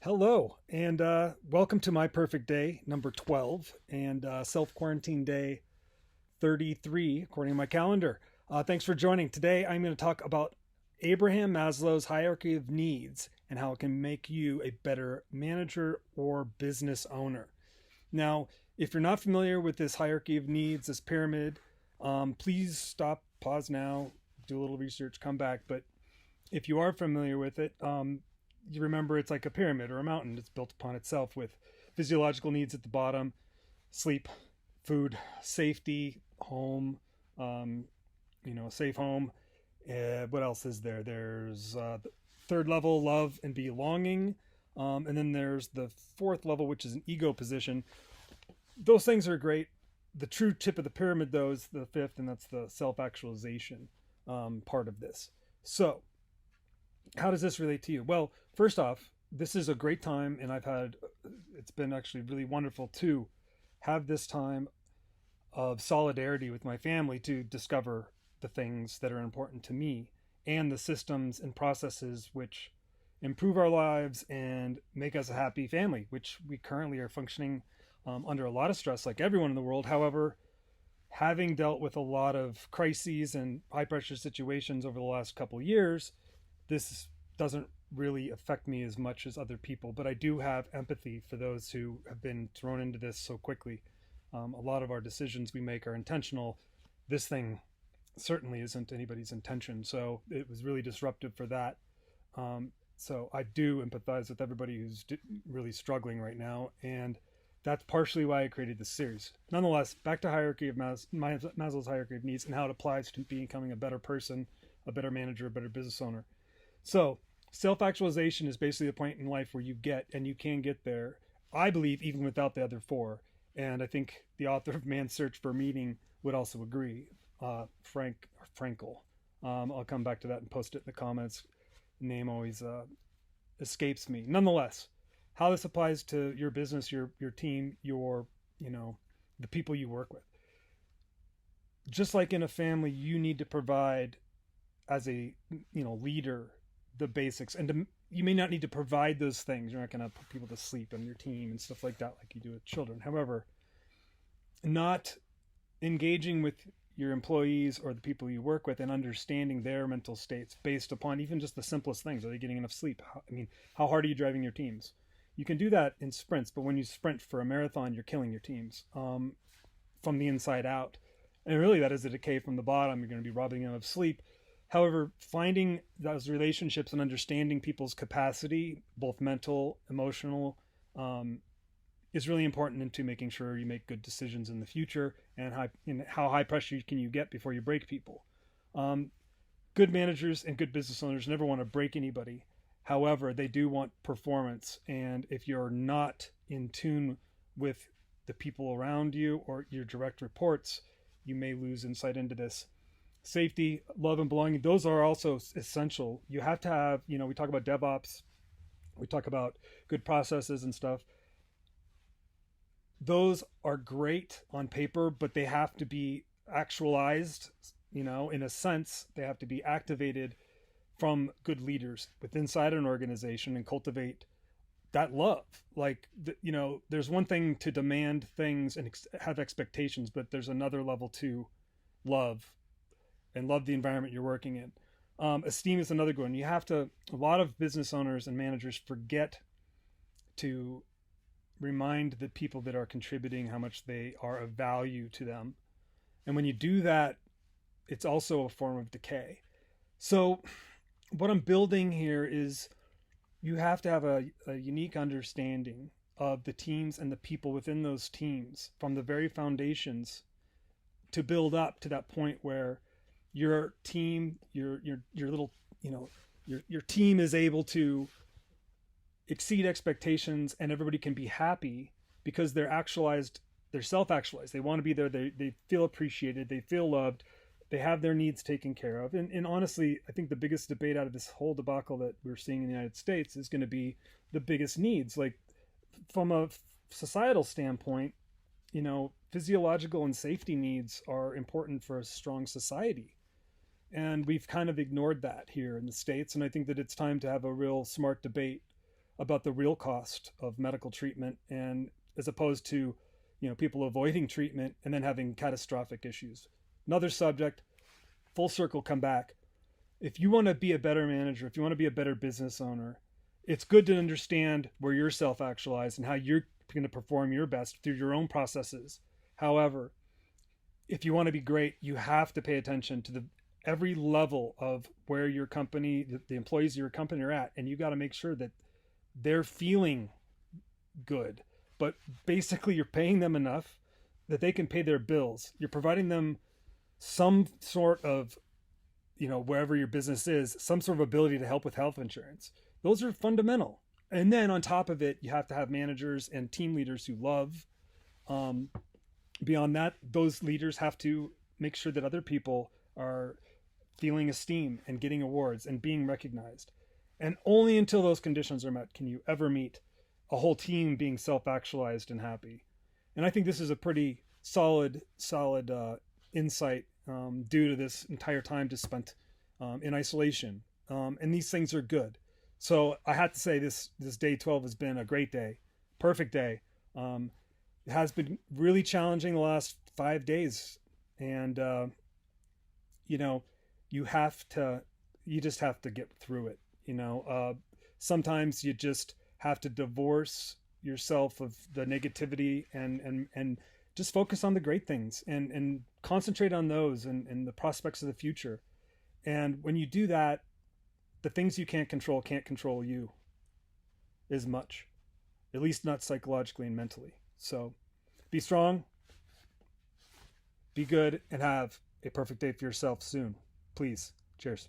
Hello, and welcome to my perfect day, number 12, and self quarantine day 33, according to my calendar. Thanks for joining. Today, I'm going to talk about Abraham Maslow's hierarchy of needs and how it can make you a better manager or business owner. Now, if you're not familiar with this hierarchy of needs, this pyramid, please stop, pause now, do a little research, come back. But if you are familiar with it, you remember it's like a pyramid or a mountain. It's built upon itself with physiological needs at the bottom: sleep, food, safety, home, a safe home. What else is there? There's the third level, love and belonging. And then there's the fourth level, which is an ego position. Those things are great. The true tip of the pyramid, though, is the fifth, and that's the self-actualization part of this. So, how does this relate to you? Well, first off, this is a great time, and it's been actually really wonderful to have this time of solidarity with my family to discover the things that are important to me and the systems and processes which improve our lives and make us a happy family, which we currently are functioning under a lot of stress, like everyone in the world. However, having dealt with a lot of crises and high pressure situations over the last couple of years, this doesn't really affect me as much as other people, but I do have empathy for those who have been thrown into this so quickly. A lot of our decisions we make are intentional. This thing certainly isn't anybody's intention, so it was really disruptive for that. So I do empathize with everybody who's really struggling right now, and that's partially why I created this series. Nonetheless, back to hierarchy of Maslow's hierarchy of needs and how it applies to becoming a better person, a better manager, a better business owner. So, self-actualization is basically the point in life where you get, and you can get there, I believe, even without the other four. And I think the author of Man's Search for Meaning would also agree, Frankel. I'll come back to that and post it in the comments. The name always escapes me. Nonetheless, how this applies to your business, your team, the people you work with. Just like in a family, you need to provide as a leader the basics, and you may not need to provide those things. You're not going to put people to sleep on your team and stuff like that like you do with children. However, not engaging with your employees or the people you work with and understanding their mental states based upon even just the simplest things. Are they getting enough sleep? How hard are you driving your teams? You can do that in sprints, but when you sprint for a marathon, you're killing your teams from the inside out. And really, that is a decay from the bottom. You're going to be robbing them of sleep. However, finding those relationships and understanding people's capacity, both mental, emotional, is really important into making sure you make good decisions in the future and how high pressure can you get before you break people. Good managers and good business owners never want to break anybody. However, they do want performance. And if you're not in tune with the people around you or your direct reports, you may lose insight into this. Safety, love, and belonging, those are also essential. You have to have, we talk about DevOps, we talk about good processes and stuff. Those are great on paper, but they have to be actualized, in a sense. They have to be activated from good leaders within inside an organization and cultivate that love. Like, there's one thing to demand things and have expectations, but there's another level to love and love the environment you're working in. Esteem is another good one. A lot of business owners and managers forget to remind the people that are contributing how much they are of value to them. And when you do that, it's also a form of decay. So what I'm building here is you have to have a unique understanding of the teams and the people within those teams from the very foundations to build up to that point where your team, your little, your team is able to exceed expectations and everybody can be happy because they're actualized, they're self-actualized. They want to be there. They feel appreciated. They feel loved. They have their needs taken care of. And honestly, I think the biggest debate out of this whole debacle that we're seeing in the United States is going to be the biggest needs. Like, from a societal standpoint, physiological and safety needs are important for a strong society. And we've kind of ignored that here in the States. And I think that it's time to have a real smart debate about the real cost of medical treatment, and as opposed to, people avoiding treatment and then having catastrophic issues. Another subject, full circle, come back. If you want to be a better manager, if you want to be a better business owner, it's good to understand where you're self-actualized and how you're going to perform your best through your own processes. However, if you want to be great, you have to pay attention to every level of where your company, the employees of your company are at, and you got to make sure that they're feeling good. But basically, you're paying them enough that they can pay their bills. You're providing them some sort of, wherever your business is, some sort of ability to help with health insurance. Those are fundamental. And then on top of it, you have to have managers and team leaders who love. Beyond that, those leaders have to make sure that other people are feeling esteem and getting awards and being recognized. And only until those conditions are met can you ever meet a whole team being self-actualized and happy. And I think this is a pretty solid insight due to this entire time just spent in isolation. And these things are good. So I have to say this day 12 has been a great day, perfect day. It has been really challenging the last 5 days. And, you just have to get through it. Sometimes you just have to divorce yourself of the negativity and just focus on the great things and concentrate on those and the prospects of the future. And when you do that, the things you can't control you as much, at least not psychologically and mentally. So be strong, be good, and have a perfect day for yourself soon. Please. Cheers.